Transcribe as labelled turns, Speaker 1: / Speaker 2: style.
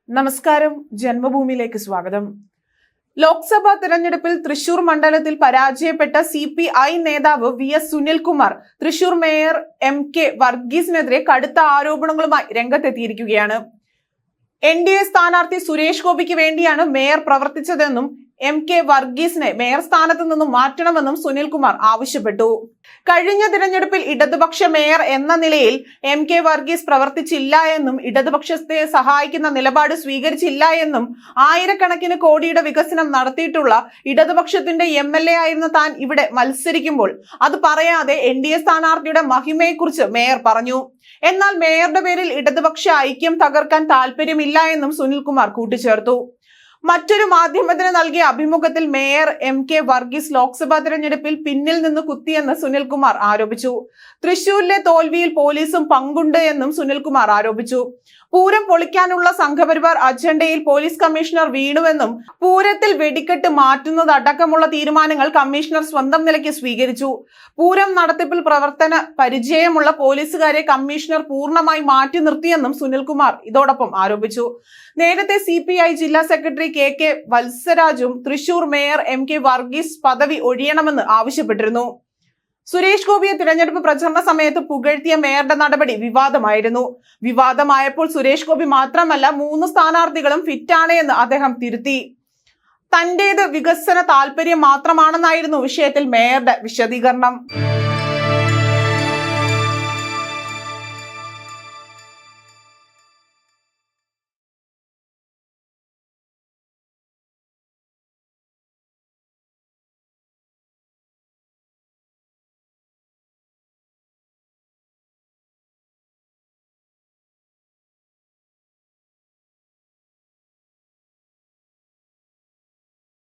Speaker 1: നമസ്കാരം, ജന്മഭൂമിയിലേക്ക് സ്വാഗതം. ലോക്സഭാ തിരഞ്ഞെടുപ്പിൽ തൃശൂർ മണ്ഡലത്തിൽ പരാജയപ്പെട്ട CPI നേതാവ് VS Sunilkumar Thrissur mayor MK വർഗീസിനെതിരെ കടുത്ത ആരോപണങ്ങളുമായി രംഗത്തെത്തിയിരിക്കുകയാണ്. NDA സ്ഥാനാർത്ഥി സുരേഷ് ഗോപിക്ക് വേണ്ടിയാണ് മേയർ പ്രവർത്തിച്ചതെന്നും MK വർഗീസിനെ മേയർ സ്ഥാനത്ത് നിന്നും മാറ്റണമെന്നും സുനിൽകുമാർ ആവശ്യപ്പെട്ടു. കഴിഞ്ഞ തിരഞ്ഞെടുപ്പിൽ ഇടതുപക്ഷ മേയർ എന്ന നിലയിൽ MK വർഗീസ് പ്രവർത്തിച്ചില്ല എന്നും ഇടതുപക്ഷത്തെ സഹായിക്കുന്ന നിലപാട് സ്വീകരിച്ചില്ല എന്നും ആയിരക്കണക്കിന് കോടിയുടെ വികസനം നടത്തിയിട്ടുള്ള ഇടതുപക്ഷത്തിന്റെ MLA ആയിരുന്ന താൻ ഇവിടെ മത്സരിക്കുമ്പോൾ അത് പറയാതെ NDA സ്ഥാനാർത്ഥിയുടെ മഹിമയെക്കുറിച്ച് മേയർ പറഞ്ഞു. എന്നാൽ മേയറുടെ പേരിൽ ഇടതുപക്ഷ ഐക്യം തകർക്കാൻ താല്പര്യമില്ല എന്നും സുനിൽകുമാർ കൂട്ടിച്ചേർത്തു. മറ്റൊരു മാധ്യമത്തിന് നൽകിയ അഭിമുഖത്തിൽ മേയർ MK വർഗീസ് ലോക്സഭാ തിരഞ്ഞെടുപ്പിൽ പിന്നിൽ നിന്ന് കുത്തിയെന്ന് സുനിൽകുമാർ ആരോപിച്ചു. തൃശൂരിലെ തോൽവിയിൽ പോലീസും പങ്കുണ്ട് എന്നും സുനിൽകുമാർ ആരോപിച്ചു. പൂരം പൊളിക്കാനുള്ള സംഘപരിവാർ അജണ്ടയിൽ പോലീസ് കമ്മീഷണർ വീണുവെന്നും പൂരത്തിൽ വെടിക്കെട്ട് മാറ്റുന്നതടക്കമുള്ള തീരുമാനങ്ങൾ കമ്മീഷണർ സ്വന്തം നിലയ്ക്ക് സ്വീകരിച്ചു. പൂരം നടത്തിപ്പിൽ പ്രവർത്തന പരിചയമുള്ള പോലീസുകാരെ കമ്മീഷണർ പൂർണ്ണമായി മാറ്റി നിർത്തിയെന്നും സുനിൽകുമാർ ഇതോടൊപ്പം ആരോപിച്ചു. നേരത്തെ CPI ജില്ലാ സെക്രട്ടറി KK വത്സരാജും തൃശൂർ മേയർ MK വർഗീസ് പദവി ഒഴിയണമെന്ന് ആവശ്യപ്പെട്ടിരുന്നു. സുരേഷ് ഗോപിയെ തിരഞ്ഞെടുപ്പ് പ്രചരണ സമയത്ത് പുകഴ്ത്തിയ മേയറുടെ നടപടി വിവാദമായിരുന്നു. വിവാദമായപ്പോൾ സുരേഷ് ഗോപി മാത്രമല്ല 3 സ്ഥാനാർത്ഥികളും ഫിറ്റാണ് എന്ന് അദ്ദേഹം തിരുത്തി. തന്റേത് വികസന താല്പര്യം മാത്രമാണെന്നായിരുന്നു വിഷയത്തിൽ മേയറുടെ വിശദീകരണം.